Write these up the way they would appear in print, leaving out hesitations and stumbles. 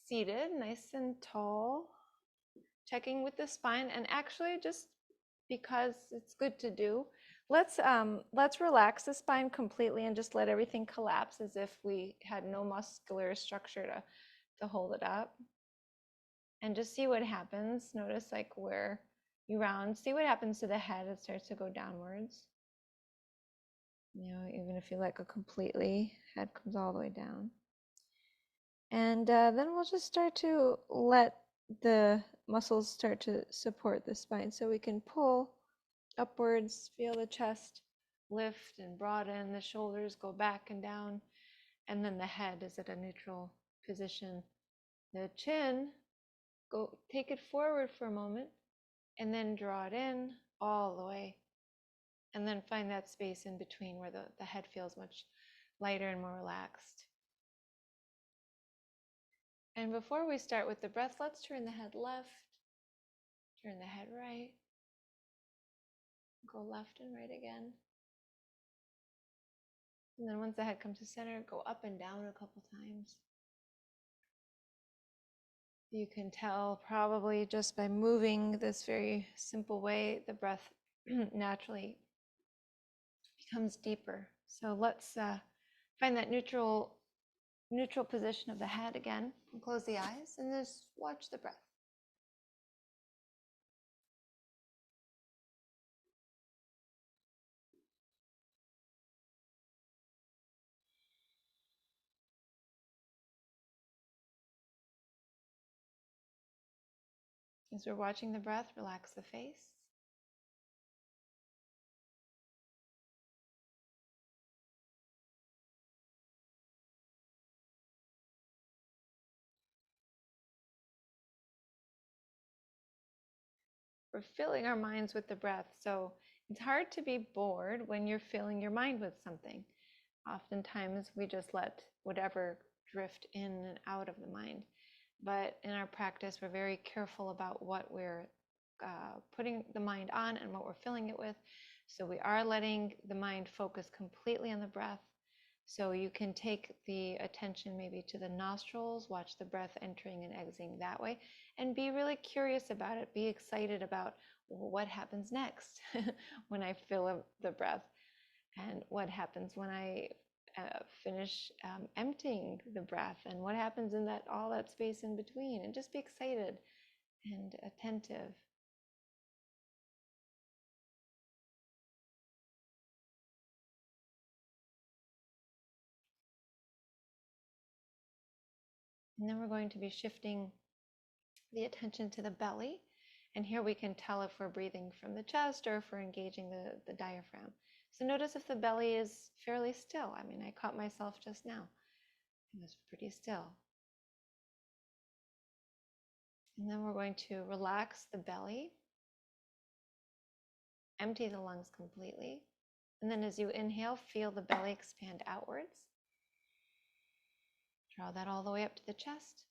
seated, nice and tall, checking with the spine, and actually just because it's good to do, let's relax the spine completely and just let everything collapse as if we had no muscular structure to hold it up. And just see what happens. Notice like where you round, see what happens to the head. It starts to go downwards. You know, even if you let go completely, head comes all the way down. And then we'll just start to let the muscles start to support the spine. So we can pull upwards, feel the chest lift and broaden, the shoulders go back and down, and then the head is at a neutral position. The chin, take it forward for a moment, and then draw it in all the way. And then find that space in between where the head feels much lighter and more relaxed. And before we start with the breath, let's turn the head left, turn the head right, go left and right again. And then once the head comes to center, go up and down a couple times. You can tell probably just by moving this very simple way, the breath naturally becomes deeper. So let's find that neutral position of the head again. And close the eyes and just watch the breath. As we're watching the breath, relax the face. We're filling our minds with the breath. So it's hard to be bored when you're filling your mind with something. Oftentimes we just let whatever drift in and out of the mind. But in our practice, we're very careful about what we're putting the mind on and what we're filling it with. So we are letting the mind focus completely on the breath. So you can take the attention maybe to the nostrils, watch the breath entering and exiting that way, and be really curious about it. Be excited about what happens next when I fill the breath, and what happens when I finish emptying the breath, and what happens in all that space in between, and just be excited and attentive. And then we're going to be shifting the attention to the belly. And here we can tell if we're breathing from the chest or if we're engaging the diaphragm. So notice if the belly is fairly still. I mean, I caught myself just now. It was pretty still. And then we're going to relax the belly, empty the lungs completely. And then as you inhale, feel the belly expand outwards. Draw that all the way up to the chest.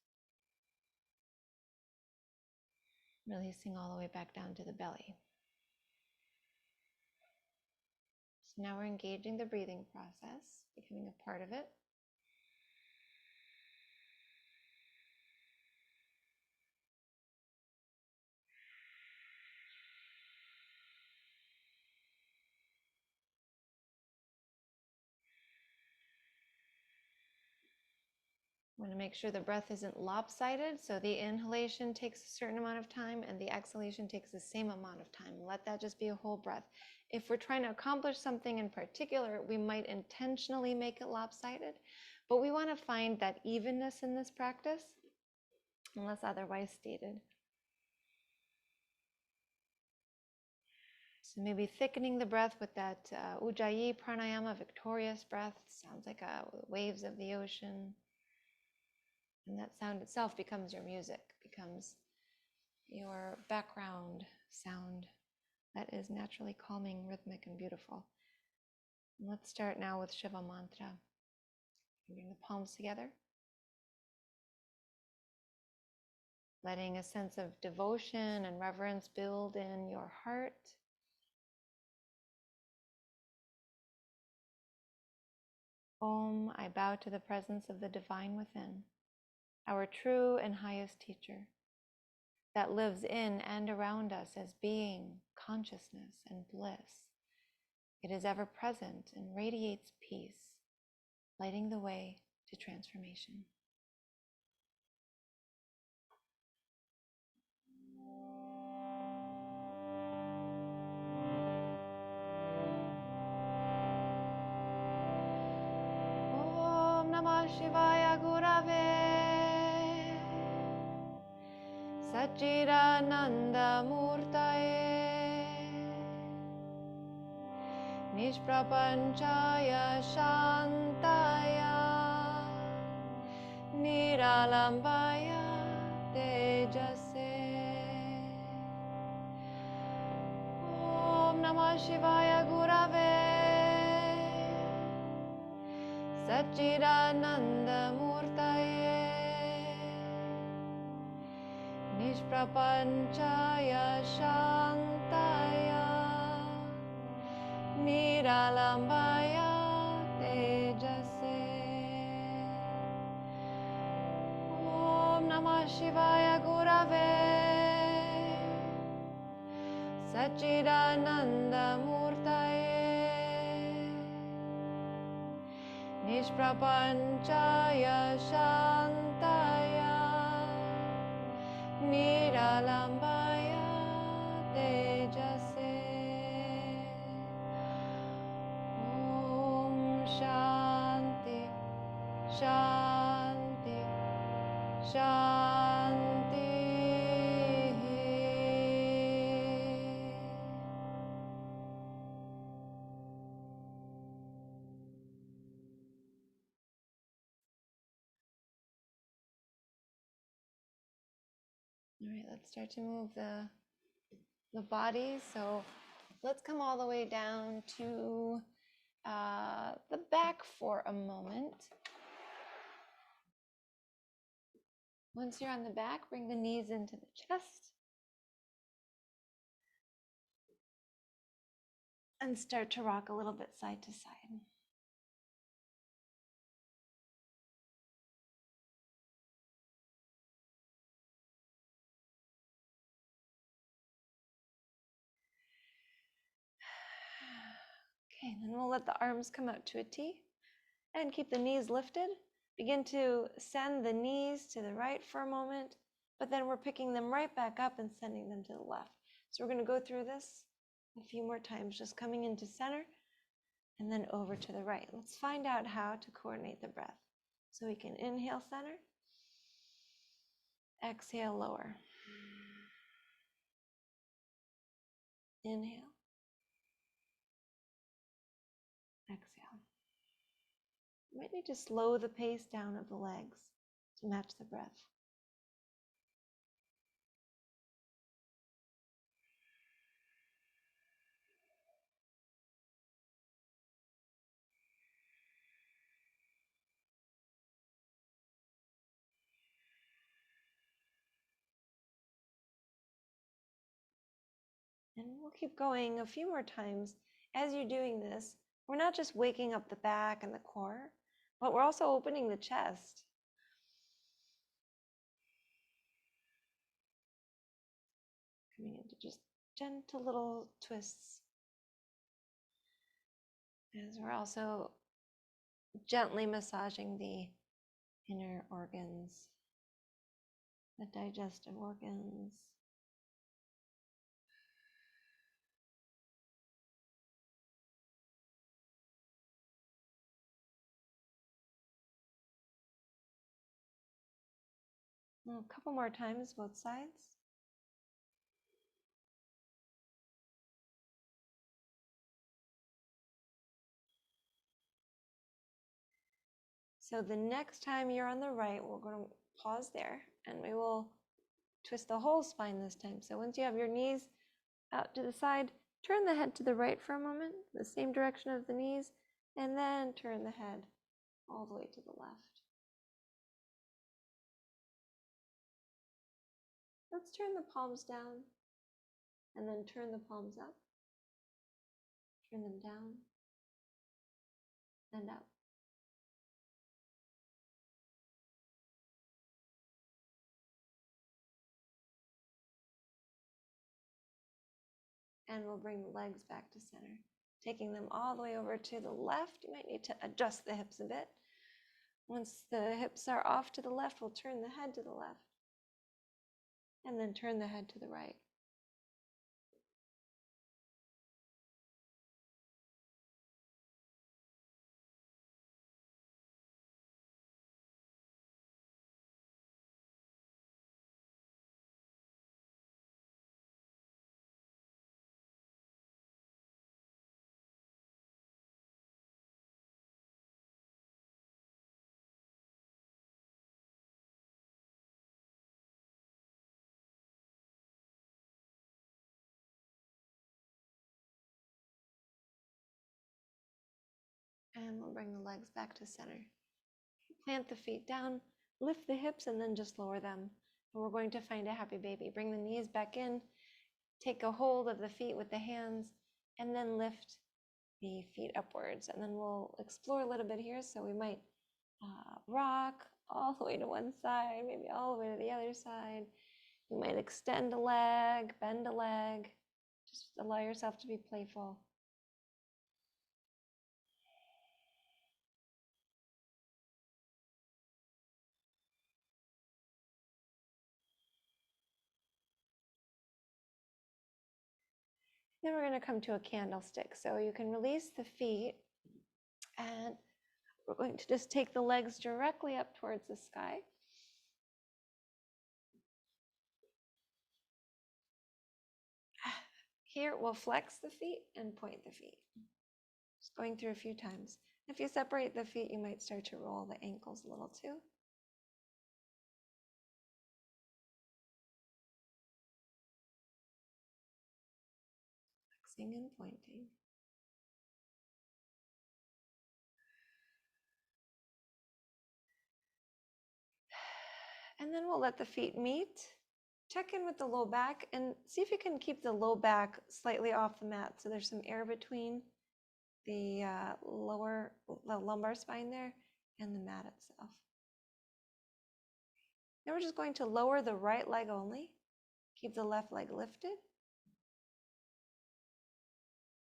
Releasing all the way back down to the belly. So now we're engaging the breathing process, becoming a part of it. I want to make sure the breath isn't lopsided, so the inhalation takes a certain amount of time and the exhalation takes the same amount of time. Let that just be a whole breath. If we're trying to accomplish something in particular, we might intentionally make it lopsided, but we want to find that evenness in this practice, unless otherwise stated. So maybe thickening the breath with that Ujjayi pranayama, victorious breath. Sounds like waves of the ocean. And that sound itself becomes your music, becomes your background sound that is naturally calming, rhythmic, and beautiful. And let's start now with Shiva mantra. Bring the palms together. Letting a sense of devotion and reverence build in your heart. Om, I bow to the presence of the divine within. our true and highest teacher that lives in and around us as being, consciousness, and bliss. It is ever present and radiates peace, lighting the way to transformation. Om Namah Shivaya Gurave Satchidananda Murtaye Nishprapanchaya Shantaya Niralambaya Tejase. Om Namah Shivaya Gurave Satchidananda Murtaye Nishprapanchaya Shantaya Niralambaya Tejase. Om Namah Shivaya Gurave Satchidananda Murtaye Nishprapanchaya Shantaya Niralambaya Tejase. Om Shanti Shanti Shanti. All right, let's start to move the body. So let's come all the way down to the back for a moment. Once you're on the back, bring the knees into the chest and start to rock a little bit side to side. Okay, then we'll let the arms come out to a T and keep the knees lifted. Begin to send the knees to the right for a moment, but then we're picking them right back up and sending them to the left. So we're going to go through this a few more times, just coming into center and then over to the right. Let's find out how to coordinate the breath. So we can inhale center, exhale lower. Inhale, exhale. You might need to slow the pace down of the legs to match the breath. And we'll keep going a few more times. As you're doing this, we're not just waking up the back and the core, but we're also opening the chest. Coming into just gentle little twists. As we're also gently massaging the inner organs, the digestive organs. A couple more times, both sides. So the next time you're on the right, we're going to pause there and we will twist the whole spine this time. So once you have your knees out to the side, turn the head to the right for a moment, the same direction of the knees, and then turn the head all the way to the left. Let's turn the palms down and then turn the palms up. Turn them down and up. And we'll bring the legs back to center. Taking them all the way over to the left. You might need to adjust the hips a bit. Once the hips are off to the left, we'll turn the head to the left. And then turn the head to the right. And we'll bring the legs back to center. Plant the feet down, lift the hips, and then just lower them. And we're going to find a happy baby. Bring the knees back in, take a hold of the feet with the hands, and then lift the feet upwards. And then we'll explore a little bit here. So we might rock all the way to one side, maybe all the way to the other side. You might extend a leg, bend a leg. Just allow yourself to be playful. Then we're going to come to a candlestick. So you can release the feet, and we're going to just take the legs directly up towards the sky. Here we'll flex the feet and point the feet. Just going through a few times. If you separate the feet, you might start to roll the ankles a little too. Flexing and pointing. And then we'll let the feet meet. Check in with the low back and see if you can keep the low back slightly off the mat so there's some air between the lumbar spine there and the mat itself. Then we're just going to lower the right leg only. Keep the left leg lifted.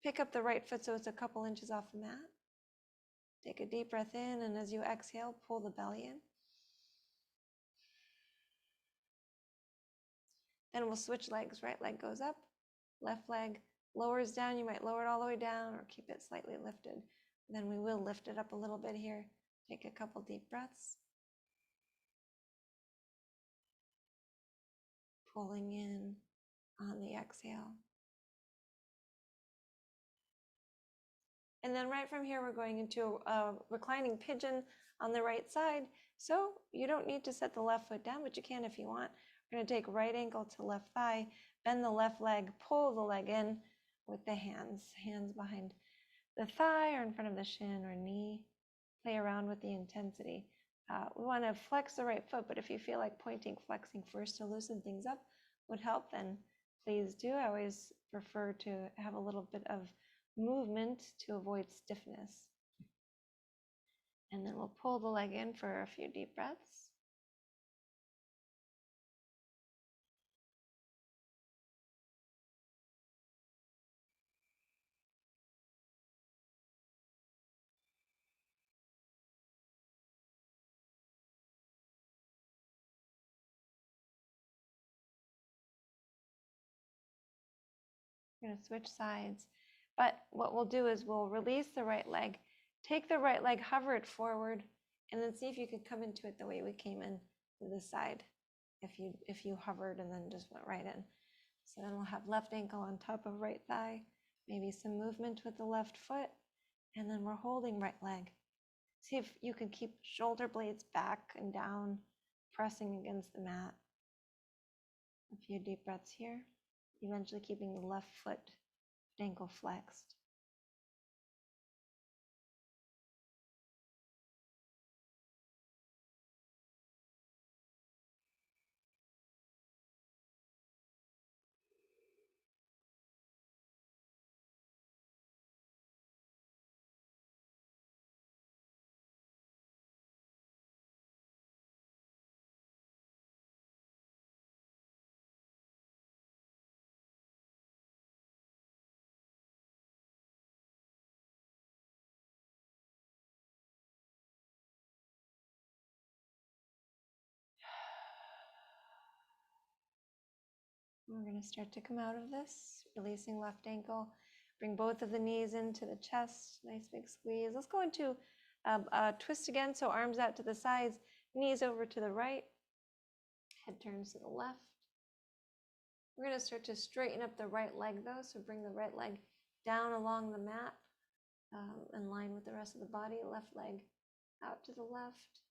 Pick up the right foot so it's a couple inches off the mat. Take a deep breath in, and as you exhale, pull the belly in. Then we'll switch legs. Right leg goes up, left leg lowers down. You might lower it all the way down or keep it slightly lifted. Then we will lift it up a little bit here. Take a couple deep breaths. Pulling in on the exhale. And then right from here, we're going into a reclining pigeon on the right side. So you don't need to set the left foot down, but you can if you want. We're going to take right ankle to left thigh, bend the left leg, pull the leg in with the hands behind the thigh or in front of the shin or knee. Play around with the intensity. We want to flex the right foot, but if you feel like pointing, flexing first to loosen things up would help, then please do. I always prefer to have a little bit of movement to avoid stiffness. And then we'll pull the leg in for a few deep breaths. We're going to switch sides. But what we'll do is we'll release the right leg, take the right leg, hover it forward, and then see if you could come into it the way we came in to the side. If you hovered and then just went right in. So then we'll have left ankle on top of right thigh, maybe some movement with the left foot, and then we're holding right leg. See if you can keep shoulder blades back and down, pressing against the mat. A few deep breaths here, eventually keeping the left foot ankle flexed. We're going to start to come out of this, releasing left ankle. Bring both of the knees into the chest. Nice big squeeze. Let's go into a twist again. So arms out to the sides, knees over to the right. Head turns to the left. We're going to start to straighten up the right leg though. So bring the right leg down along the mat in line with the rest of the body. Left leg out to the left.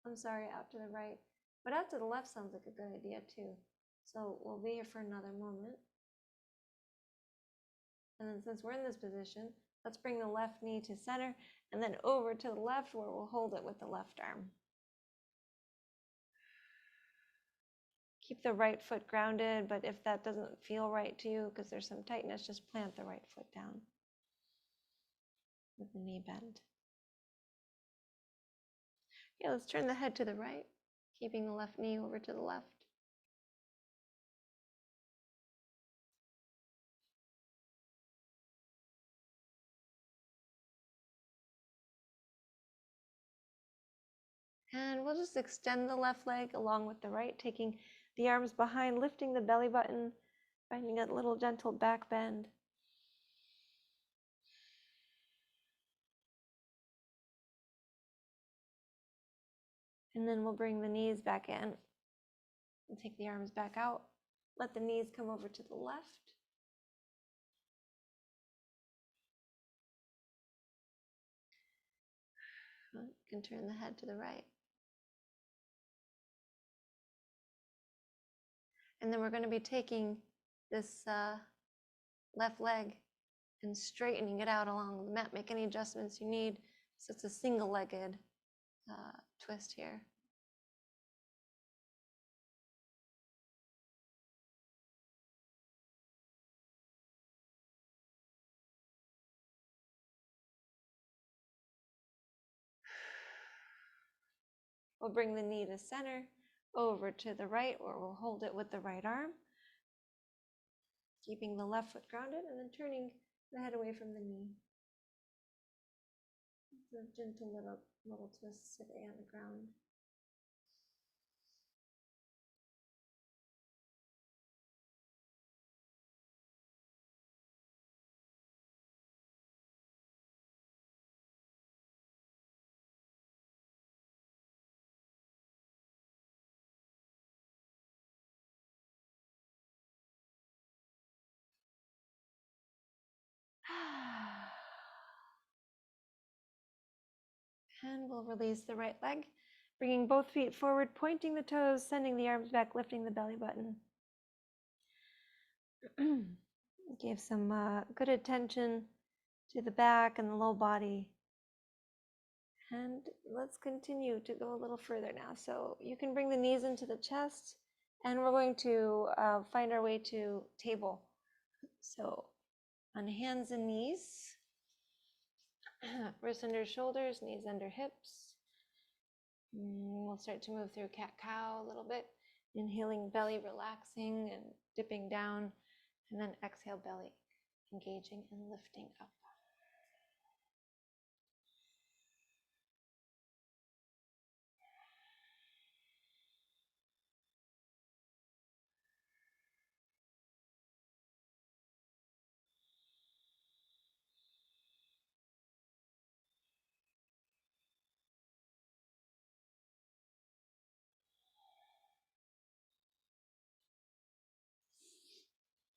I'm sorry, out to the right. But out to the left sounds like a good idea too. So we'll be here for another moment. And then since we're in this position, let's bring the left knee to center and then over to the left where we'll hold it with the left arm. Keep the right foot grounded, but if that doesn't feel right to you because there's some tightness, just plant the right foot down with the knee bend. Yeah, let's turn the head to the right, keeping the left knee over to the left. And we'll just extend the left leg along with the right, taking the arms behind, lifting the belly button, finding a little gentle back bend. And then we'll bring the knees back in and take the arms back out. Let the knees come over to the left. You can turn the head to the right. And then we're going to be taking this left leg and straightening it out along the mat. Make any adjustments you need. So it's a single-legged twist here. We'll bring the knee to center, over to the right, or we'll hold it with the right arm. Keeping the left foot grounded and then turning the head away from the knee. It's a gentle little twist sitting on the ground. And we'll release the right leg, bringing both feet forward, pointing the toes, sending the arms back, lifting the belly button. Give some good attention to the back and the low body. And let's continue to go a little further now. So you can bring the knees into the chest, and we're going to find our way to table. So on hands and knees, wrists under shoulders, knees under hips. We'll start to move through cat-cow a little bit. Inhaling, belly relaxing and dipping down, and then exhale, belly engaging and lifting up.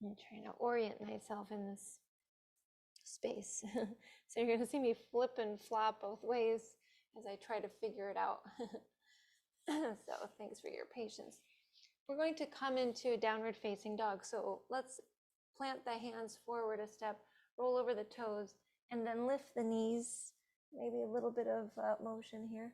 I'm trying to orient myself in this space. So you're going to see me flip and flop both ways as I try to figure it out. So thanks for your patience. We're going to come into downward facing dog. So let's plant the hands forward a step, roll over the toes, and then lift the knees. Maybe a little bit of motion here.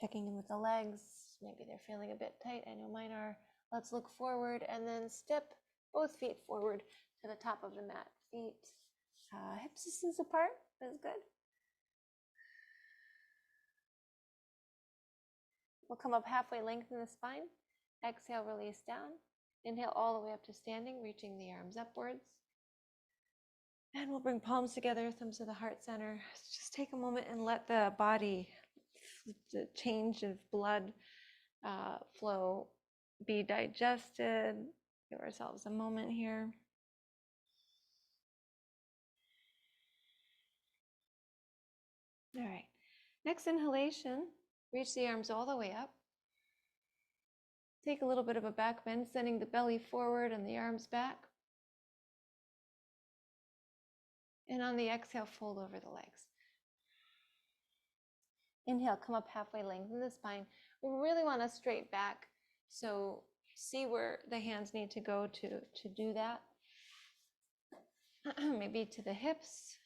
Checking in with the legs. Maybe they're feeling a bit tight. I know mine are. Let's look forward and then step both feet forward to the top of the mat. Feet hips distance apart. That's good. We'll come up halfway, lengthen the spine. Exhale, release down. Inhale all the way up to standing, reaching the arms upwards. And we'll bring palms together, thumbs to the heart center. Just take a moment and let the body, the change of blood flow, be digested. Give ourselves a moment here. All right. Next inhalation, reach the arms all the way up. Take a little bit of a back bend, sending the belly forward and the arms back. And on the exhale, fold over the legs. Inhale, come up halfway, lengthen the spine. We really want a straight back, so see where the hands need to go to do that. Maybe to the hips.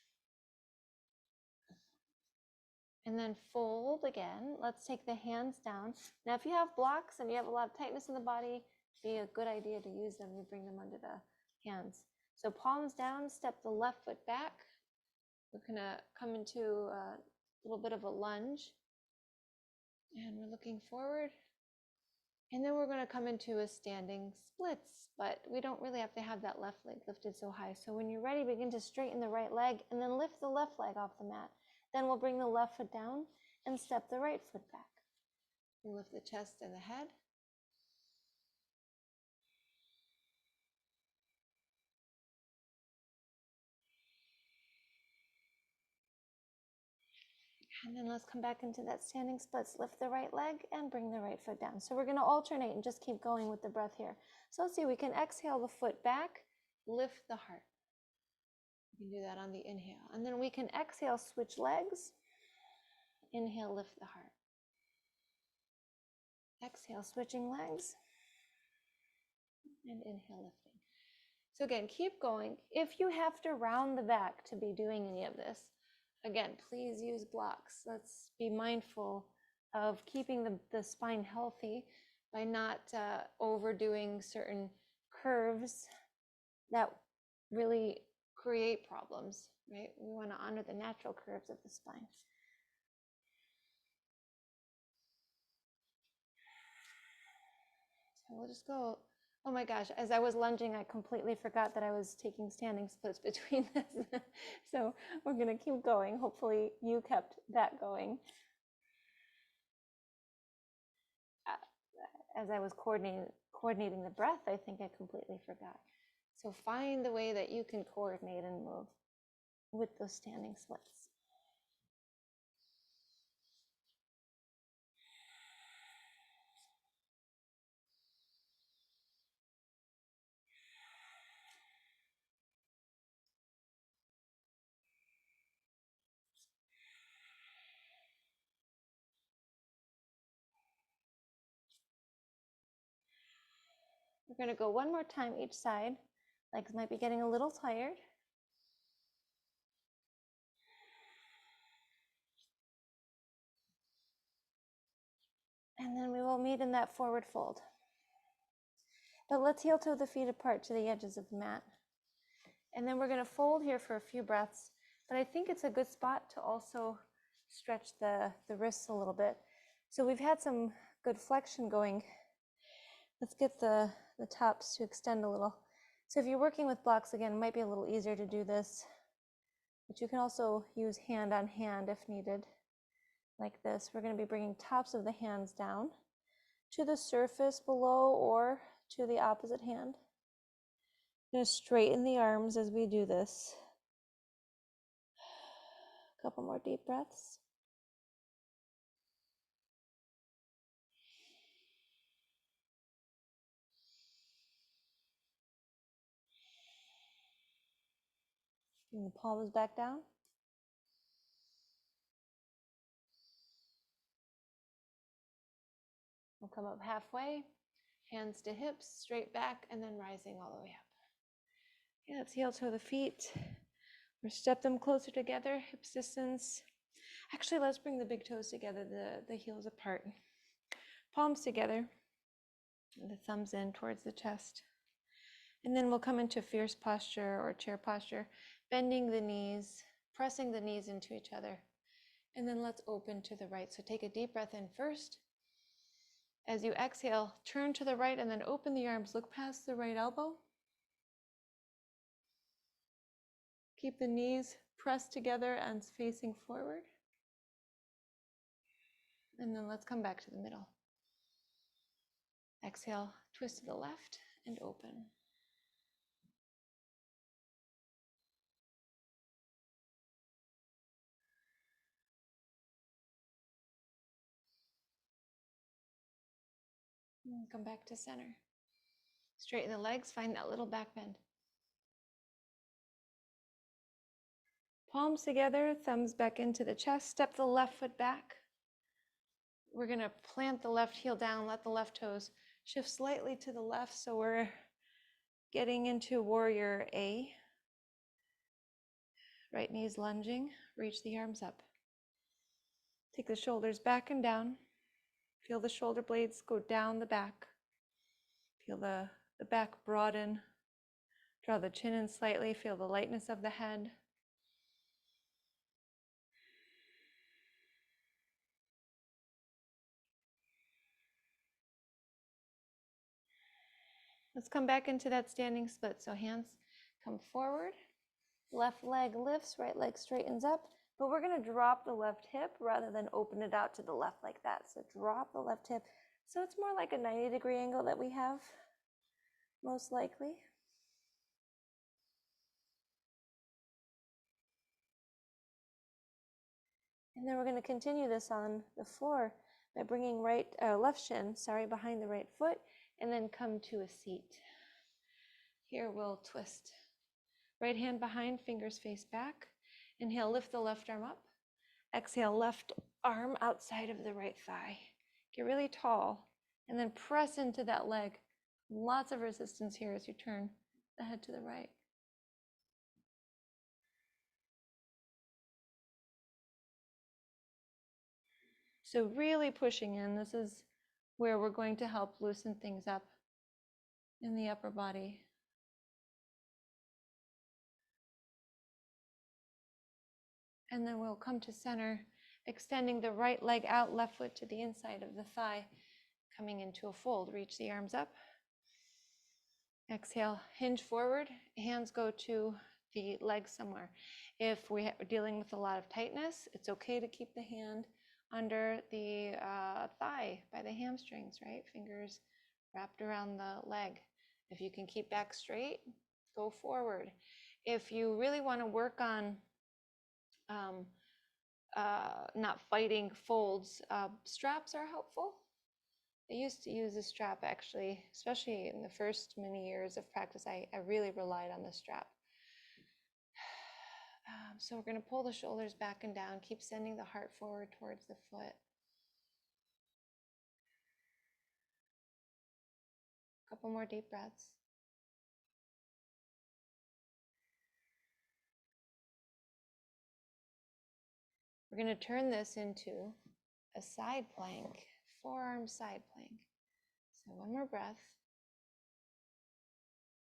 And then fold again. Let's take the hands down. Now, if you have blocks and you have a lot of tightness in the body, it'd be a good idea to use them. You bring them under the hands. So palms down, step the left foot back. We're gonna come into a little bit of a lunge. And we're looking forward. And then we're gonna come into a standing splits, but we don't really have to have that left leg lifted so high. So when you're ready, begin to straighten the right leg and then lift the left leg off the mat. Then we'll bring the left foot down and step the right foot back. We lift the chest and the head. And then let's come back into that standing splits. Lift the right leg and bring the right foot down. So we're going to alternate and just keep going with the breath here. So let's see, we can exhale the foot back, lift the heart. You can do that on the inhale. And then we can exhale, switch legs. Inhale, lift the heart. Exhale, switching legs. And inhale, lifting. So again, keep going. If you have to round the back to be doing any of this, again, please use blocks. Let's be mindful of keeping the spine healthy by not overdoing certain curves that really create problems, right? We want to honor the natural curves of the spine. So we'll just go. Oh my gosh, as I was lunging, I completely forgot that I was taking standing splits between this. So we're going to keep going. Hopefully you kept that going. As I was coordinating the breath, I think I completely forgot. So find the way that you can coordinate and move with those standing splits. We're going to go one more time each side. Legs might be getting a little tired. And then we will meet in that forward fold. But let's heel toe the feet apart to the edges of the mat. And then we're going to fold here for a few breaths. But I think it's a good spot to also stretch the wrists a little bit. So we've had some good flexion going. Let's get the tops to extend a little. So if you're working with blocks, again, it might be a little easier to do this. But you can also use hand on hand if needed, like this. We're going to be bringing tops of the hands down to the surface below or to the opposite hand. I'm going to straighten the arms as we do this. A couple more deep breaths. Bring the palms back down. We'll come up halfway, hands to hips, straight back, and then rising all the way up. Okay, let's heel toe the feet. Or step them closer together, hips distance. Actually, let's bring the big toes together, the heels apart. Palms together, and the thumbs in towards the chest. And then we'll come into fierce posture or chair posture, bending the knees, pressing the knees into each other. And then let's open to the right. So take a deep breath in first. As you exhale, turn to the right and then open the arms. Look past the right elbow. Keep the knees pressed together and facing forward. And then let's come back to the middle. Exhale, twist to the left and open. And come back to center. Straighten the legs, find that little back bend. Palms together, thumbs back into the chest. Step the left foot back. We're going to plant the left heel down, let the left toes shift slightly to the left, so we're getting into warrior A. Right knee's lunging, reach the arms up. Take the shoulders back and down. Feel the shoulder blades go down the back. Feel the back broaden. Draw the chin in slightly, feel the lightness of the head. Let's come back into that standing split. So hands come forward, left leg lifts, right leg straightens up, but we're going to drop the left hip rather than open it out to the left like that. So drop the left hip. So it's more like a 90-degree angle that we have, most likely. And then we're going to continue this on the floor by bringing left shin, behind the right foot, and then come to a seat. Here we'll twist. Right hand behind, fingers face back. Inhale, lift the left arm up. Exhale, left arm outside of the right thigh. Get really tall, and then press into that leg. Lots of resistance here as you turn the head to the right. So really pushing in. This is where we're going to help loosen things up in the upper body. And then we'll come to center, extending the right leg out, left foot to the inside of the thigh, coming into a fold. Reach the arms up. Exhale, hinge forward, hands go to the leg somewhere. If we're dealing with a lot of tightness, it's okay to keep the hand under the thigh by the hamstrings, right? Fingers wrapped around the leg. If you can keep back straight, go forward. If you really want to work on not fighting folds, straps are helpful. I used to use a strap actually, especially in the first many years of practice. I really relied on the strap. So we're going to pull the shoulders back and down, keep sending the heart forward towards the foot. A couple more deep breaths. We're going to turn this into a side plank, forearm side plank. So one more breath.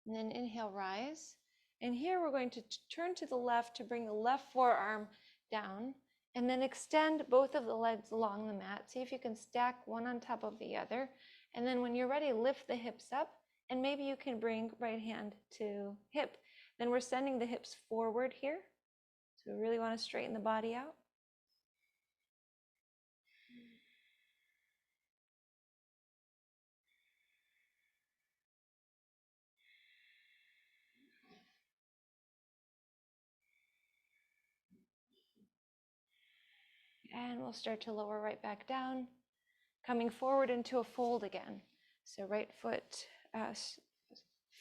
And then inhale, rise. And here we're going to turn to the left to bring the left forearm down, and then extend both of the legs along the mat. See if you can stack one on top of the other. And then when you're ready, lift the hips up, and maybe you can bring right hand to hip. Then we're sending the hips forward here. So we really want to straighten the body out. And we'll start to lower right back down, coming forward into a fold again. So right foot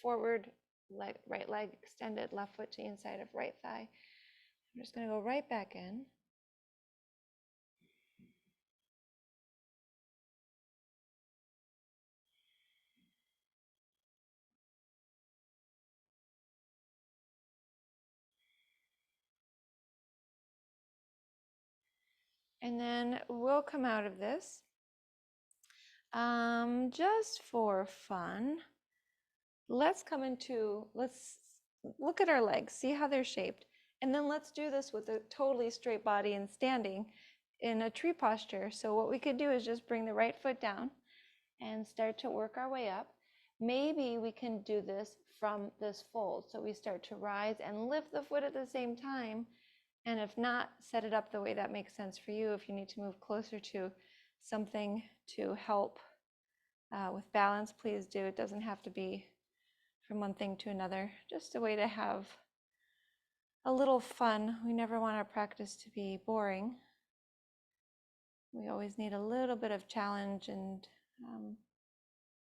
forward, right leg extended, left foot to the inside of right thigh. I'm just going to go right back in. And then we'll come out of this just for fun. Let's look at our legs, see how they're shaped. And then let's do this with a totally straight body and standing in a tree posture. So what we could do is just bring the right foot down and start to work our way up. Maybe we can do this from this fold. So we start to rise and lift the foot at the same time. And if not, set it up the way that makes sense for you. If you need to move closer to something to help with balance, please do. It doesn't have to be from one thing to another, just a way to have a little fun. We never want our practice to be boring. We always need a little bit of challenge and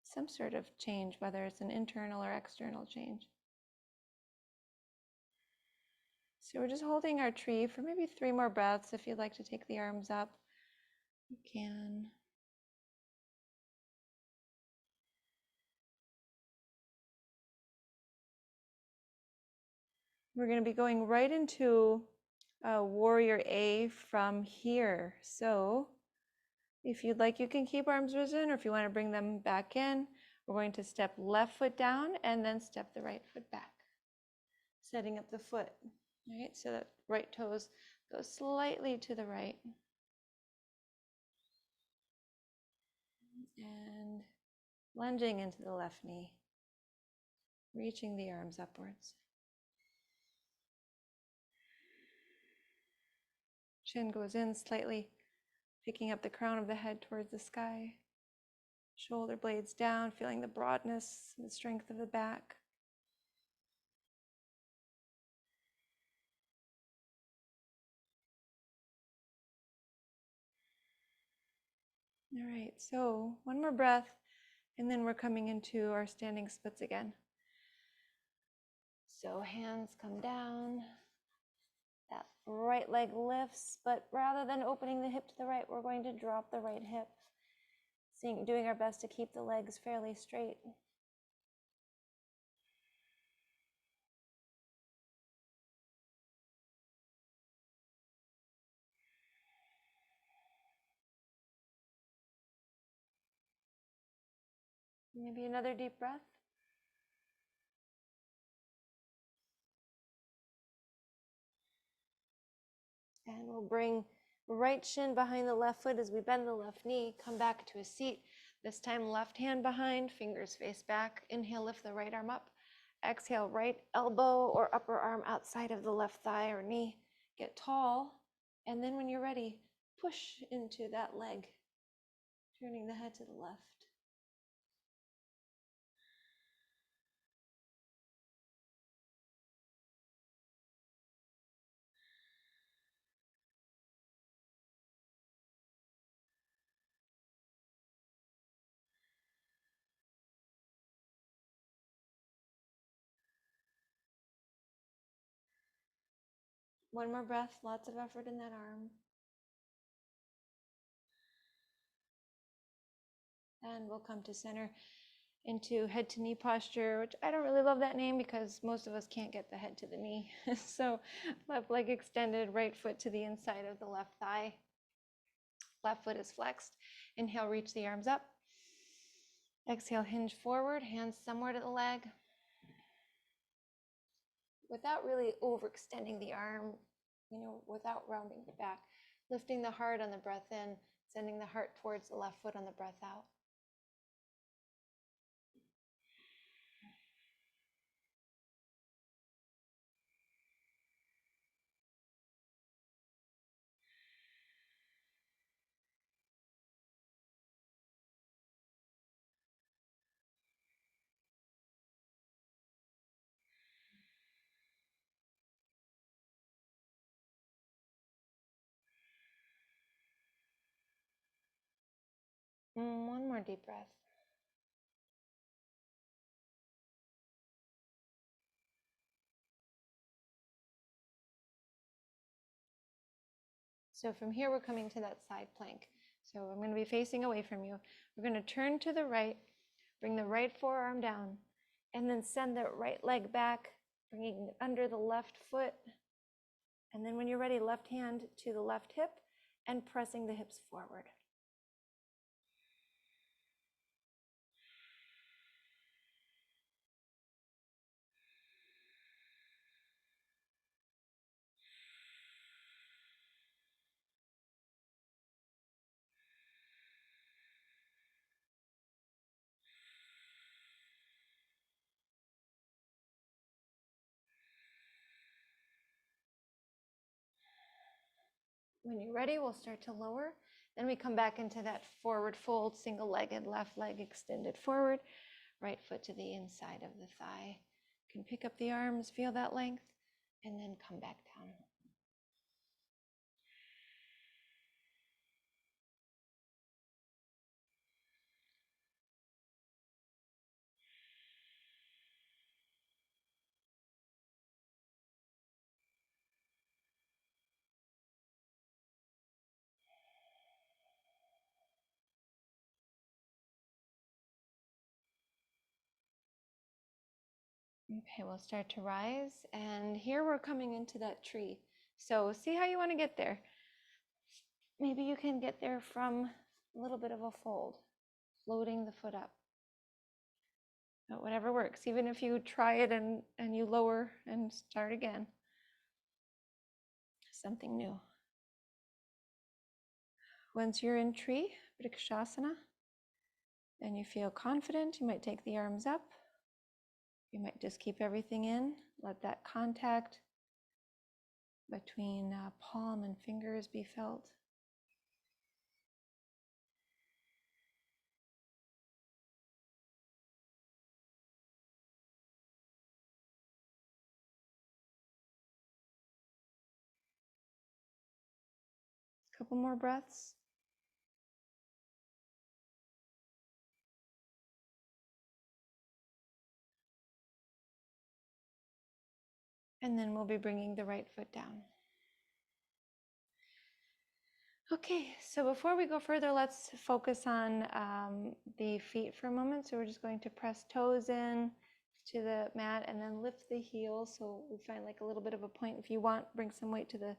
some sort of change, whether it's an internal or external change. So we're just holding our tree for maybe 3 more breaths. If you'd like to take the arms up, you can. We're going to be going right into Warrior A from here. So if you'd like, you can keep arms risen, or if you want to bring them back in, we're going to step left foot down and then step the right foot back, setting up the foot. All right, so that right toes go slightly to the right. And lunging into the left knee, reaching the arms upwards. Chin goes in slightly, picking up the crown of the head towards the sky. Shoulder blades down, feeling the broadness and the strength of the back. All right, so one more breath, and then we're coming into our standing splits again. So hands come down, that right leg lifts, but rather than opening the hip to the right, we're going to drop the right hip, doing our best to keep the legs fairly straight. Maybe another deep breath. And we'll bring right shin behind the left foot as we bend the left knee, come back to a seat. This time left hand behind, fingers face back. Inhale, lift the right arm up. Exhale, right elbow or upper arm outside of the left thigh or knee. Get tall. And then when you're ready, push into that leg, turning the head to the left. One more breath, lots of effort in that arm. And we'll come to center into head to knee posture, which I don't really love that name because most of us can't get the head to the knee. So left leg extended, right foot to the inside of the left thigh. Left foot is flexed. Inhale, reach the arms up. Exhale, hinge forward, hands somewhere to the leg. Without really overextending the arm, without rounding the back. Lifting the heart on the breath in, sending the heart towards the left foot on the breath out. One more deep breath. So from here, we're coming to that side plank. So I'm going to be facing away from you. We're going to turn to the right, bring the right forearm down, and then send the right leg back, bringing under the left foot. And then when you're ready, left hand to the left hip and pressing the hips forward. When you're ready, we'll start to lower. Then we come back into that forward fold, single-legged, left leg extended forward, right foot to the inside of the thigh. You can pick up the arms, feel that length, and then come back down. Okay, we'll start to rise, and here we're coming into that tree. So see how you want to get there. Maybe you can get there from a little bit of a fold, floating the foot up. But whatever works, even if you try it and you lower and start again. Something new. Once you're in tree, Vrikshasana, and you feel confident, you might take the arms up. You might just keep everything in. Let that contact between palm and fingers be felt. A couple more breaths. And then we'll be bringing the right foot down. Okay, so before we go further, let's focus on the feet for a moment. So we're just going to press toes in to the mat and then lift the heels. So we find like a little bit of a point. If you want, bring some weight to the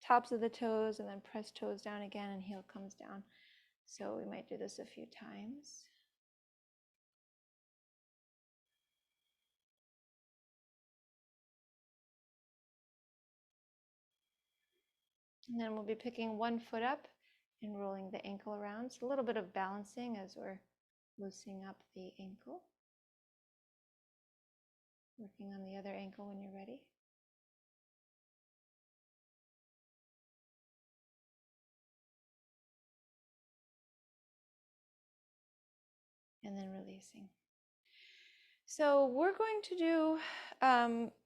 tops of the toes and then press toes down again and heel comes down. So we might do this a few times. And then we'll be picking one foot up and rolling the ankle around. So a little bit of balancing as we're loosening up the ankle. Working on the other ankle when you're ready. And then releasing. So we're going to do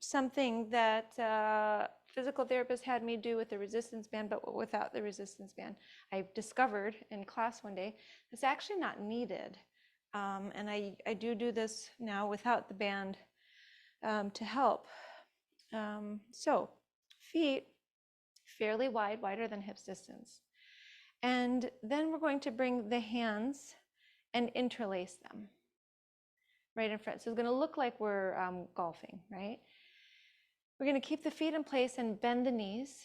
something that physical therapist had me do with the resistance band, but without the resistance band. I discovered in class one day it's actually not needed. And I do this now without the band to help. So feet fairly wide, wider than hips distance. And then we're going to bring the hands and interlace them right in front. So it's going to look like we're golfing, right? We're going to keep the feet in place and bend the knees,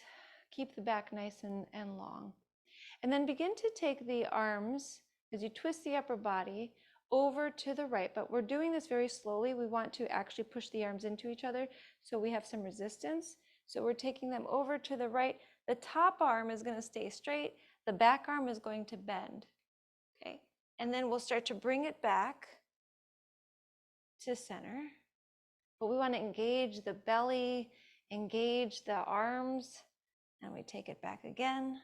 keep the back nice and long. And then begin to take the arms as you twist the upper body over to the right, but we're doing this very slowly. We want to actually push the arms into each other so we have some resistance. So we're taking them over to the right. The top arm is going to stay straight. The back arm is going to bend, okay? And then we'll start to bring it back to center. But we want to engage the belly, engage the arms, and we take it back again.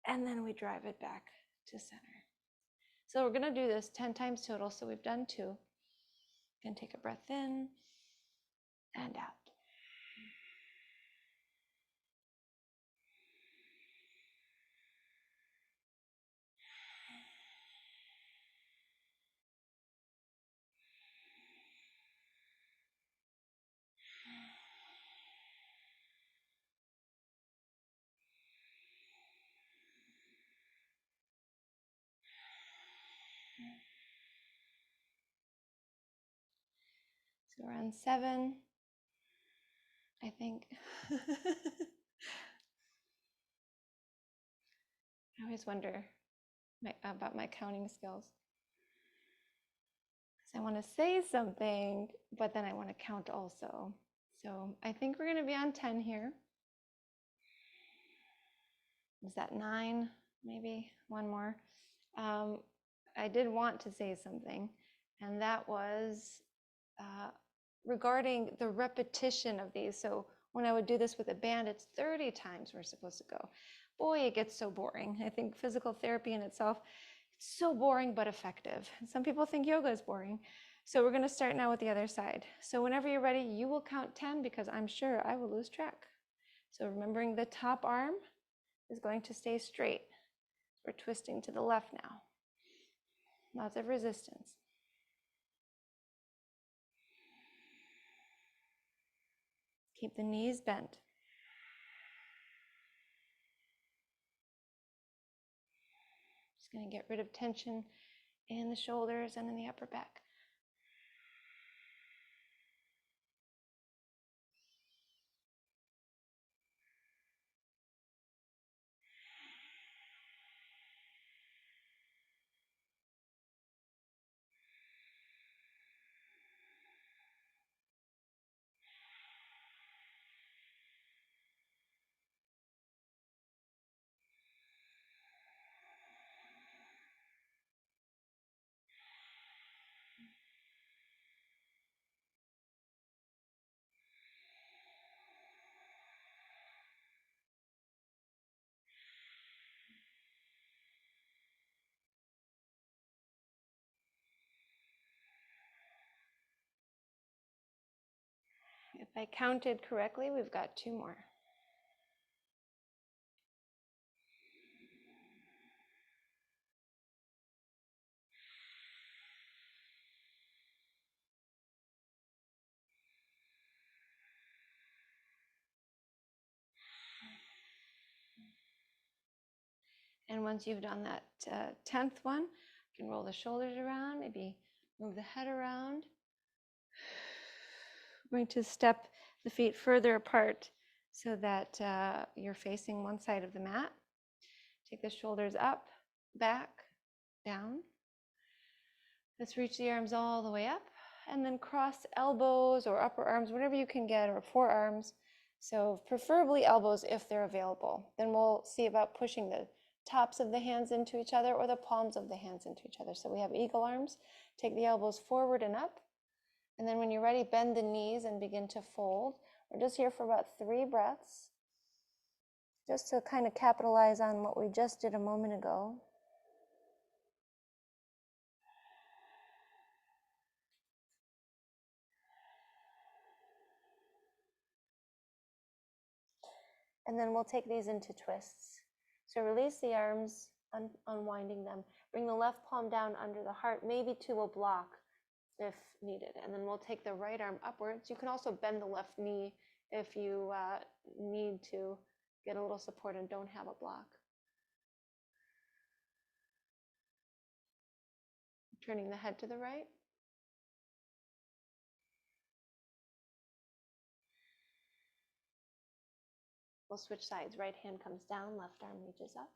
And then we drive it back to center. So we're going to do this 10 times total. So we've done 2. You can take a breath in and out. So we're on 7, I think. I always wonder about my counting skills. Because I want to say something, but then I want to count also. So I think we're going to be on 10 here. Is that 9? Maybe one more. I did want to say something, and that was regarding the repetition of these. So when I would do this with a band, it's 30 times we're supposed to go. boy, it gets so boring. I think physical therapy in itself, it's so boring but effective. Some people think yoga is boring. So we're going to start now with the other side. So whenever you're ready, you will count 10 because I'm sure I will lose track. So remembering the top arm is going to stay straight. We're twisting to the left now. Lots of resistance. Keep the knees bent. Just going to get rid of tension in the shoulders and in the upper back. If I counted correctly, we've got 2 more. And once you've done that 10th one, you can roll the shoulders around, maybe move the head around. We're going to step the feet further apart so that you're facing one side of the mat. Take the shoulders up, back, down. Let's reach the arms all the way up and then cross elbows or upper arms, whatever you can get, or forearms. So preferably elbows if they're available. Then we'll see about pushing the tops of the hands into each other or the palms of the hands into each other. So we have eagle arms. Take the elbows forward and up. And then when you're ready, bend the knees and begin to fold. We're just here for about 3 breaths, just to kind of capitalize on what we just did a moment ago. And then we'll take these into twists. So release the arms, unwinding them. Bring the left palm down under the heart, maybe to a block if needed. And then we'll take the right arm upwards. You can also bend the left knee if you need to get a little support and don't have a block. Turning the head to the right. We'll switch sides. Right hand comes down, left arm reaches up.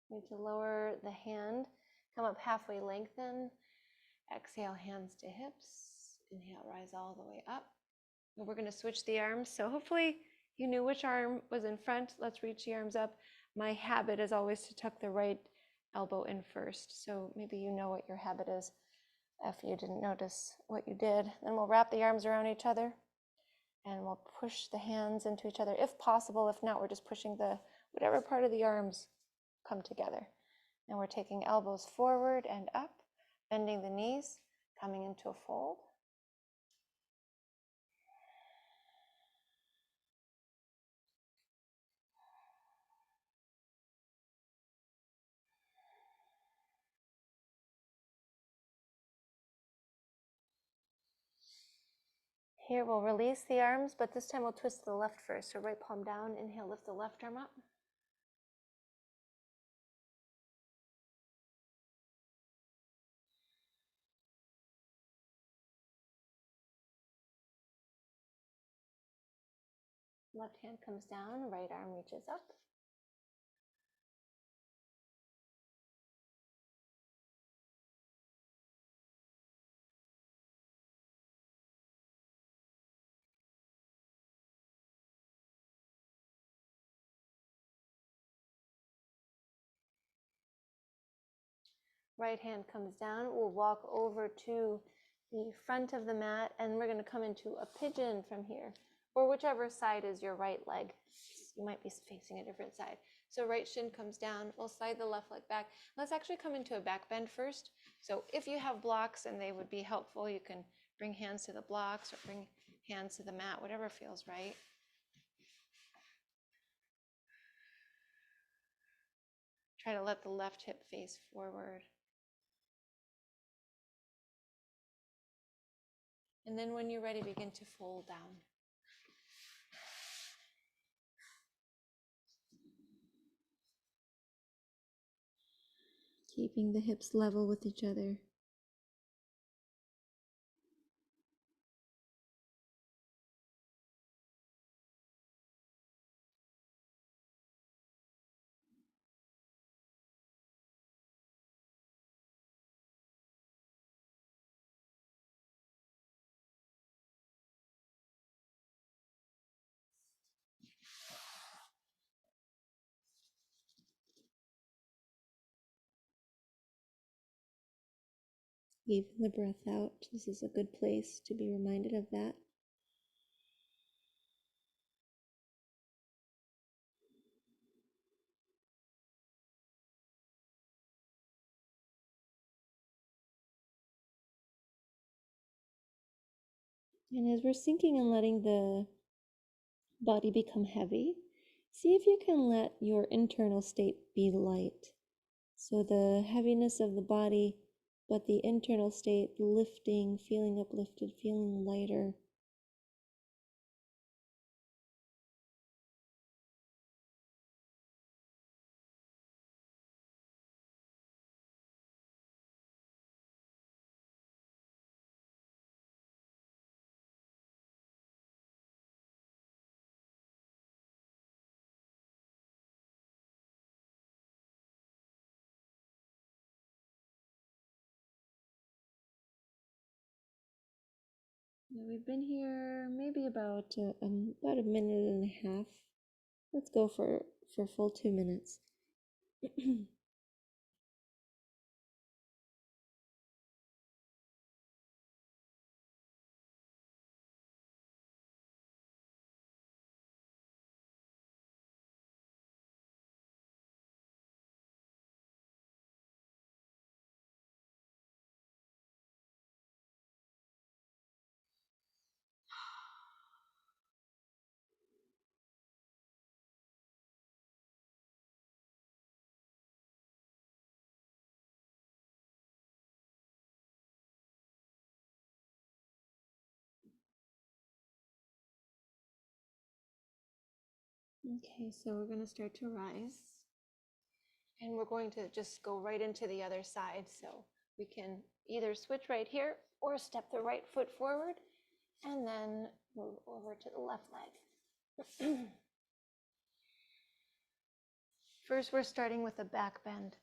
Need to lower the hand, come up halfway, lengthen. Exhale, hands to hips. Inhale, rise all the way up. And we're going to switch the arms. So hopefully you knew which arm was in front. Let's reach the arms up. My habit is always to tuck the right elbow in first. So maybe you know what your habit is if you didn't notice what you did. Then we'll wrap the arms around each other and we'll push the hands into each other if possible. If not, we're just pushing the whatever part of the arms come together. And we're taking elbows forward and up, bending the knees, coming into a fold. Here we'll release the arms, but this time we'll twist the left first. So right palm down, inhale, lift the left arm up. Left hand comes down, right arm reaches up. Right hand comes down. We'll walk over to the front of the mat, and we're going to come into a pigeon from here, or whichever side is your right leg. You might be facing a different side. So right shin comes down. We'll slide the left leg back. Let's actually come into a back bend first. So if you have blocks and they would be helpful, you can bring hands to the blocks or bring hands to the mat, whatever feels right. Try to let the left hip face forward. And then when you're ready, begin to fold down. Keeping the hips level with each other. Even the breath out. This is a good place to be reminded of that. And as we're sinking and letting the body become heavy, see if you can let your internal state be light. So the heaviness of the body, but the internal state lifting, feeling uplifted, feeling lighter. Now we've been here maybe about a minute and a half. Let's go for a full 2 minutes. Okay, so we're going to start to rise. And we're going to just go right into the other side. So we can either switch right here or step the right foot forward and then move over to the left leg. First, we're starting with a back bend.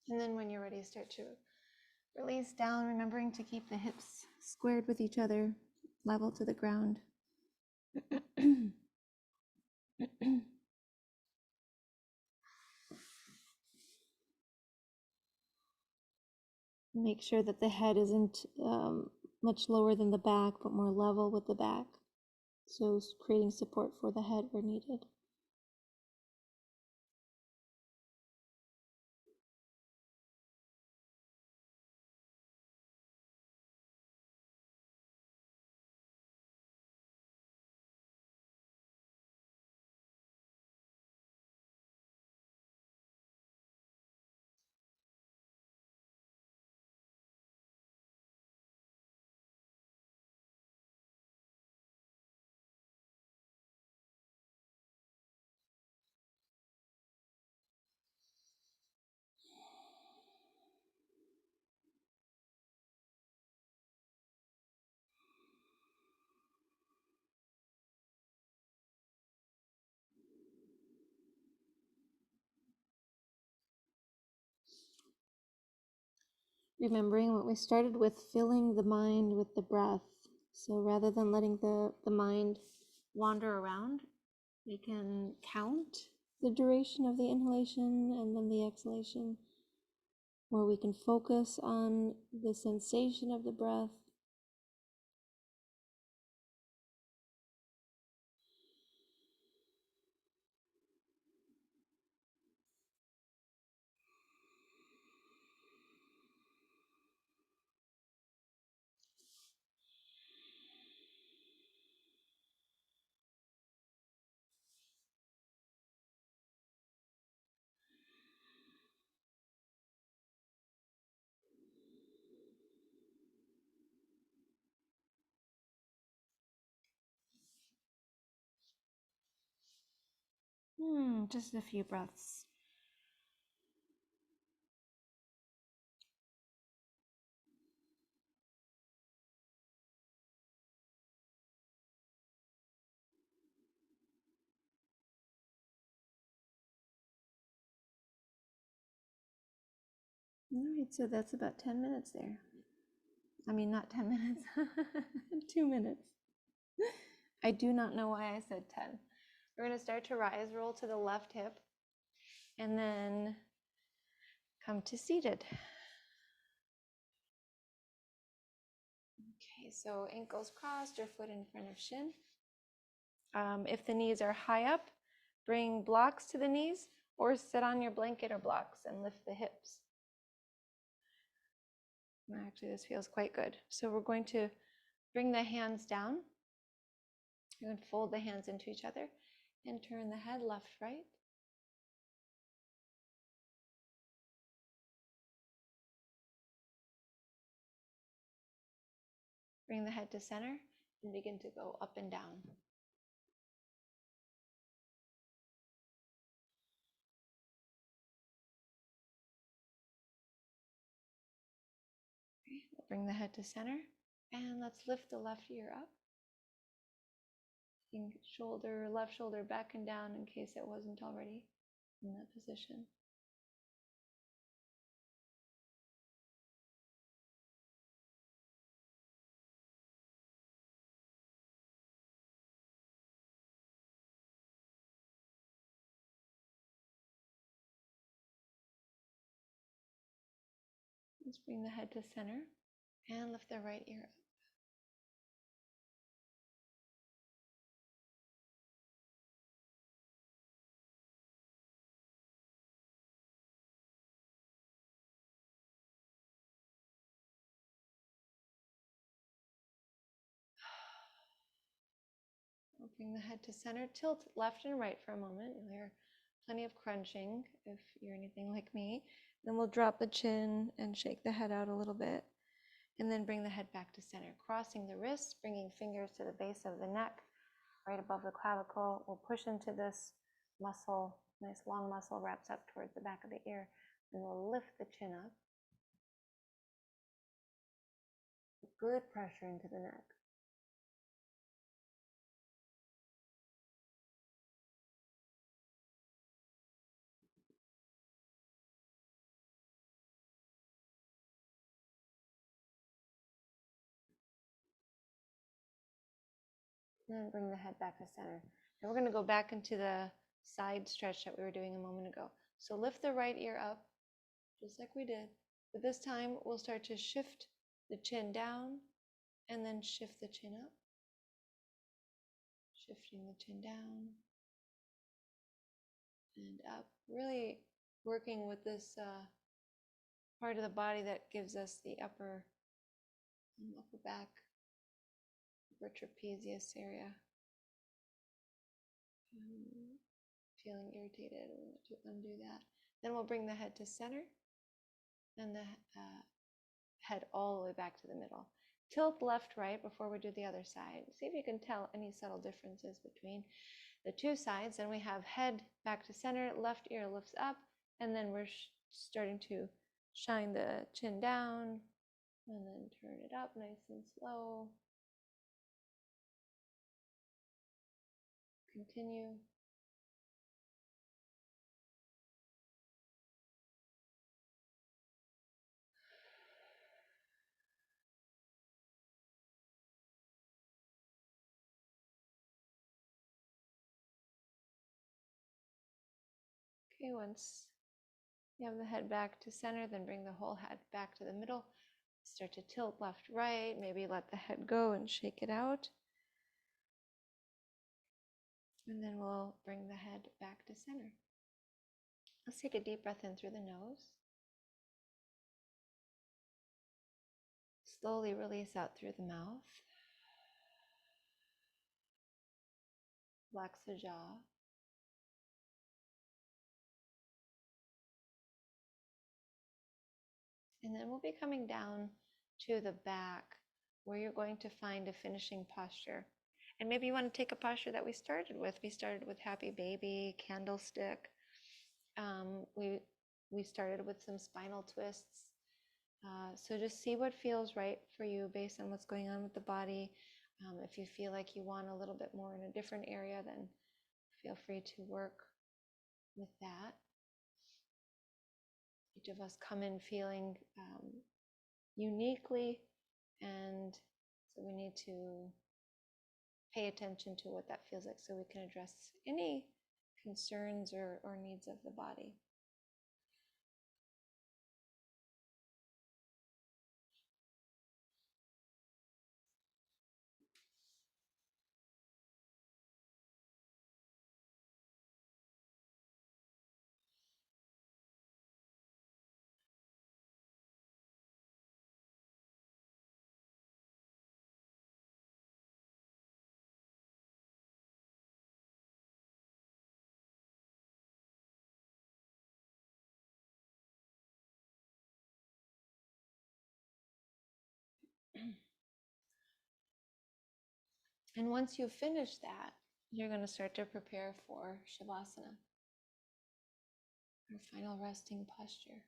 And then when you're ready, start to release down, remembering to keep the hips squared with each other, level to the ground. Make sure that the head isn't much lower than the back, but more level with the back. So creating support for the head where needed. Remembering what we started with, filling the mind with the breath. So rather than letting the mind wander around, we can count the duration of the inhalation and then the exhalation, or we can focus on the sensation of the breath. Just a few breaths. All right, so that's about 10 minutes there. I mean, not 10 minutes, 2 minutes. I do not know why I said 10. We're going to start to rise, roll to the left hip, and then come to seated. Okay, so ankles crossed or foot in front of shin. If the knees are high up, bring blocks to the knees or sit on your blanket or blocks and lift the hips. Actually, this feels quite good. So we're going to bring the hands down. You're going to fold the hands into each other and turn the head left, right. Bring the head to center and begin to go up and down. Okay, we'll bring the head to center and let's lift the left ear up. Shoulder, left shoulder back and down in case it wasn't already in that position. Let's bring the head to center and lift the right ear up. We'll bring the head to center, tilt left and right for a moment. You'll hear plenty of crunching if you're anything like me. Then we'll drop the chin and shake the head out a little bit. And then bring the head back to center, crossing the wrists, bringing fingers to the base of the neck, right above the clavicle. We'll push into this muscle, nice long muscle wraps up towards the back of the ear. And we'll lift the chin up. Good pressure into the neck. And bring the head back to center. Now we're going to go back into the side stretch that we were doing a moment ago. So lift the right ear up, just like we did. But this time we'll start to shift the chin down and then shift the chin up. Shifting the chin down and up. Really working with this part of the body that gives us the upper back, upper trapezius area. Feeling irritated, we want to undo that. Then we'll bring the head to center and the head all the way back to the middle. Tilt left, right before we do the other side. See if you can tell any subtle differences between the two sides. And we have head back to center, left ear lifts up, and then we're starting to shine the chin down and then turn it up nice and slow. Continue. Okay, once you have the head back to center, then bring the whole head back to the middle. Start to tilt left, right. Maybe let the head go and shake it out. And then we'll bring the head back to center. Let's take a deep breath in through the nose. Slowly release out through the mouth. Relax the jaw. And then we'll be coming down to the back where you're going to find a finishing posture. And maybe you want to take a posture that we started with. We started with happy baby, candlestick. We started with some spinal twists. So just see what feels right for you based on what's going on with the body. If you feel like you want a little bit more in a different area, then feel free to work with that. Each of us come in feeling uniquely, and so we need to pay attention to what that feels like so we can address any concerns or needs of the body. And once you finish that, you're going to start to prepare for Shavasana, our final resting posture.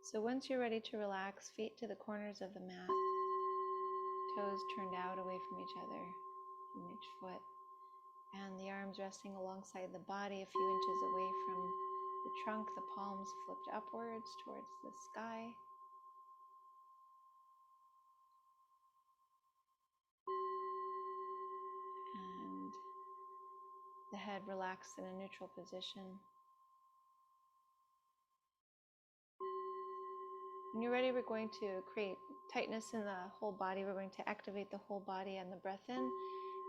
So once you're ready to relax, feet to the corners of the mat, toes turned out away from each other, from each foot, and the arms resting alongside the body a few inches away from the trunk, the palms flipped upwards towards the sky. And the head relaxed in a neutral position. When you're ready, we're going to create tightness in the whole body. We're going to activate the whole body and the breath in,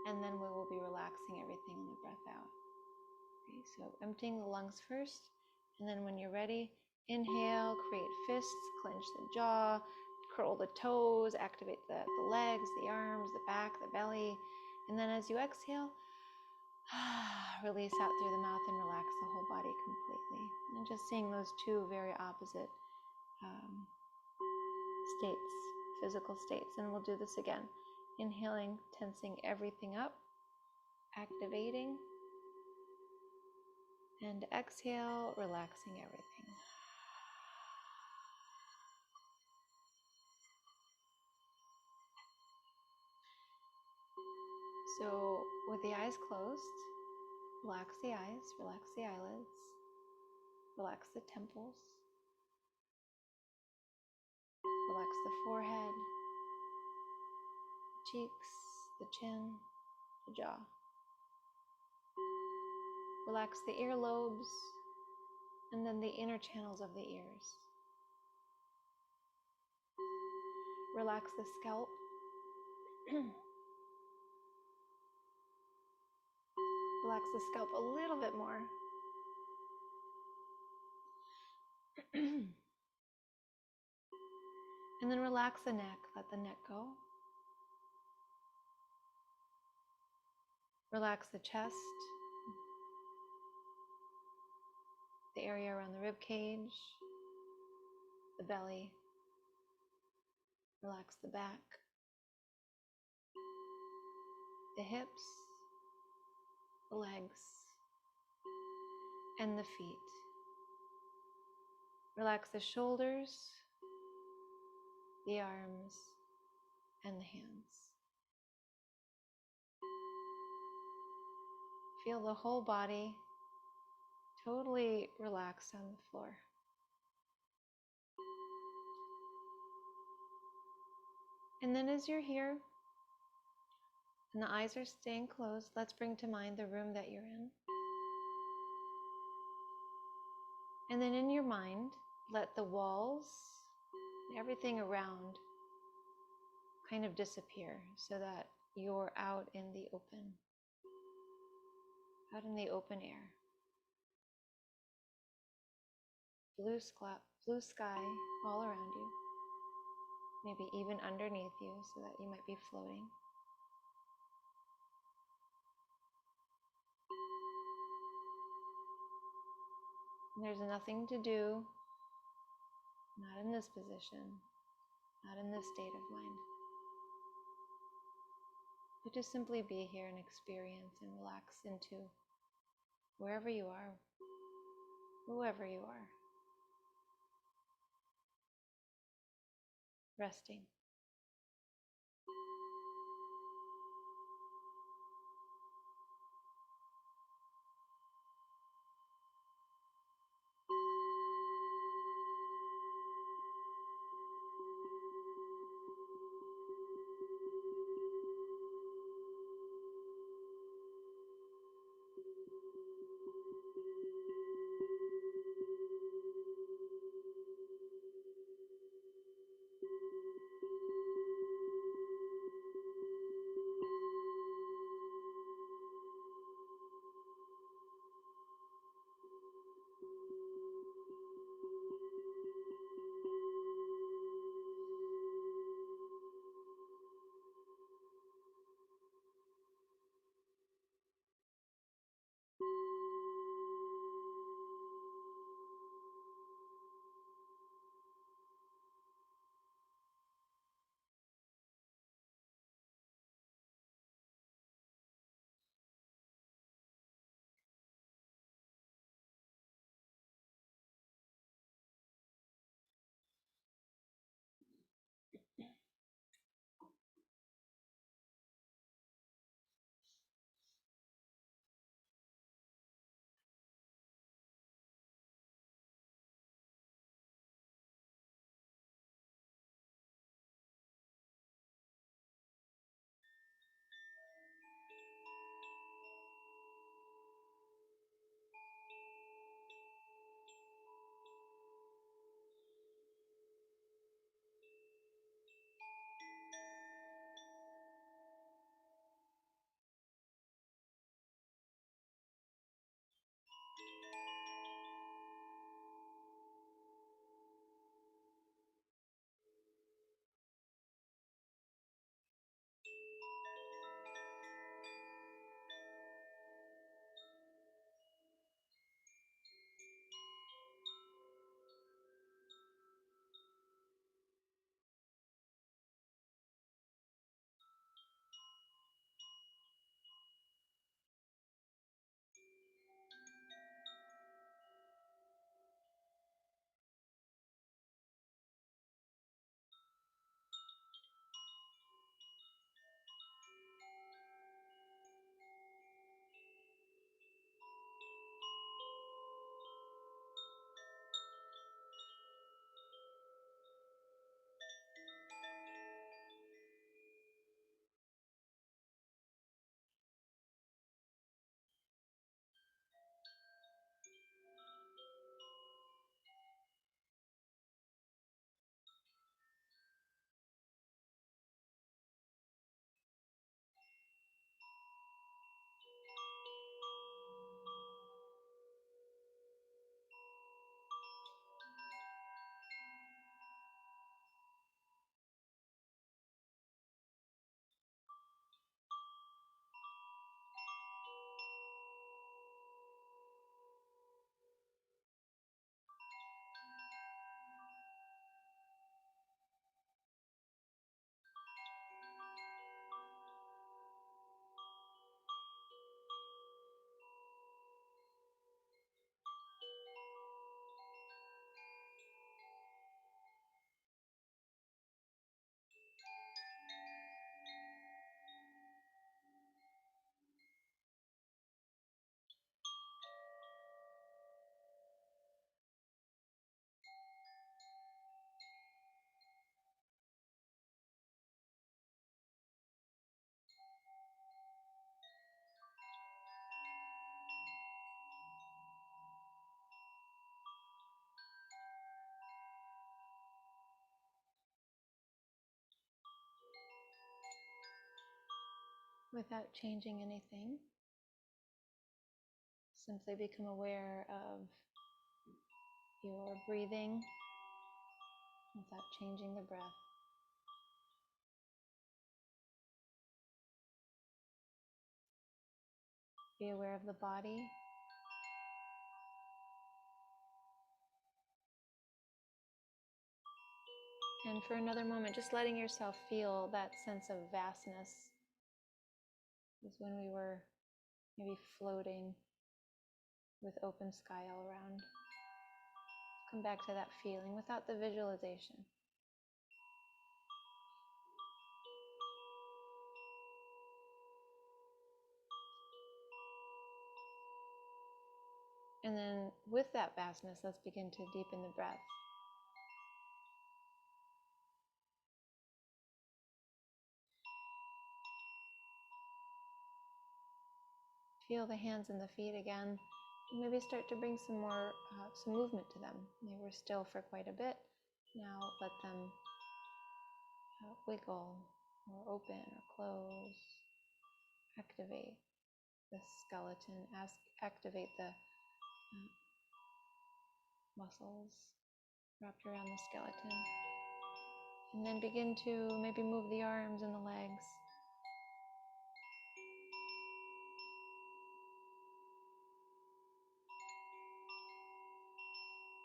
and then we will be relaxing everything in the breath out. Okay, so emptying the lungs first, and then when you're ready, inhale, create fists, clench the jaw, curl the toes, activate the legs, the arms, the back, the belly, and then as you exhale, release out through the mouth and relax the whole body completely. And just seeing those two very opposite states, physical states. And we'll do this again. Inhaling, tensing everything up, activating, and exhale, relaxing everything. So with the eyes closed, relax the eyes, relax the eyelids, relax the temples, relax the forehead, the cheeks, the chin, the jaw. Relax the earlobes and then the inner channels of the ears. Relax the scalp. Relax the scalp a little bit more. And then relax the neck, let the neck go. Relax the chest, the area around the rib cage, the belly. Relax the back, the hips, the legs, and the feet. Relax the shoulders, the arms, and the hands. Feel the whole body totally relaxed on the floor. And then as you're here, and the eyes are staying closed, let's bring to mind the room that you're in. And then in your mind, let the walls, everything around kind of disappear so that you're out in the open air. Blue sky all around you, maybe even underneath you so that you might be floating. And there's nothing to do, not in this position, not in this state of mind. But just simply be here and experience and relax into wherever you are, whoever you are. Resting. without changing anything. Simply become aware of your breathing without changing the breath. Be aware of the body. And for another moment, just letting yourself feel that sense of vastness is when we were maybe floating with open sky all around. Come back to that feeling without the visualization. And then with that vastness, let's begin to deepen the breath. Feel the hands and the feet again. Maybe start to bring some more, some movement to them. They were still for quite a bit. Now let them wiggle or open or close. Activate the skeleton, activate the muscles wrapped around the skeleton. And then begin to maybe move the arms and the legs.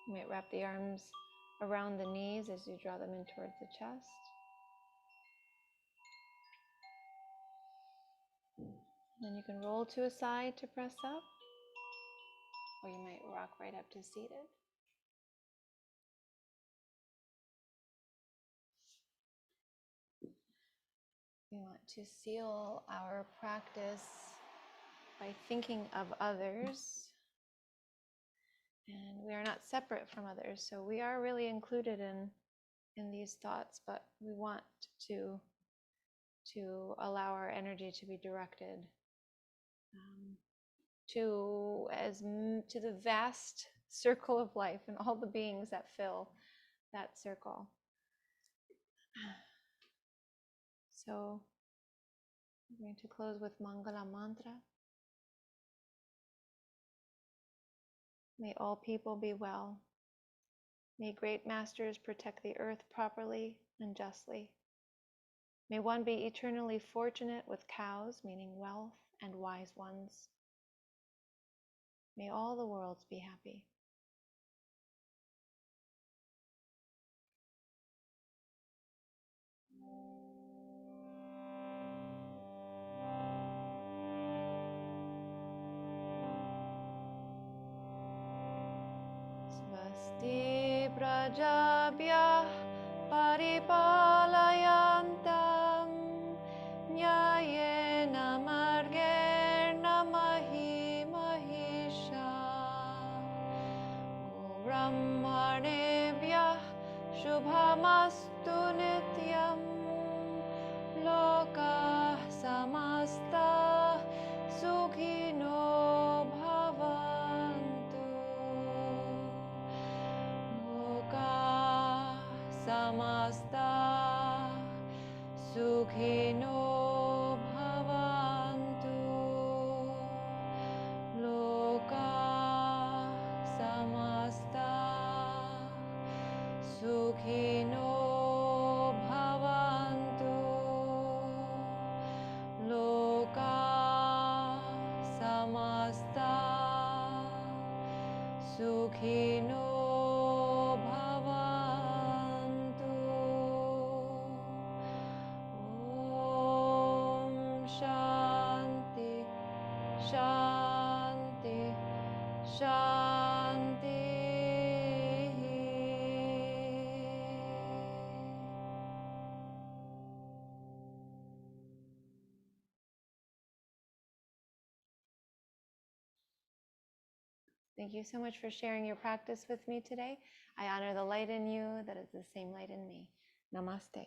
You might wrap the arms around the knees as you draw them in towards the chest. Then you can roll to a side to press up, or you might rock right up to seated. We want to seal our practice by thinking of others. And we are not separate from others, so we are really included in these thoughts, but we want to allow our energy to be directed to the vast circle of life and all the beings that fill that circle. So I'm going to close with Mangala Mantra. May all people be well. May great masters protect the earth properly and justly. May one be eternally fortunate with cows, meaning wealth, and wise ones. May all the worlds be happy. Svasti prajabhyah paripalayantam nyayena margena mahi mahisha brahmanebhyah shubhamastu nityam lokah samasta sukhino bhavantu lokah samasta sukhino bhavantu lokah samasta sukhino bhavantu lokah samasta sukhino bhavantu. Om Shanti, Shanti, Shanti. Thank you so much for sharing your practice with me today. I honor the light in you that is the same light in me. Namaste.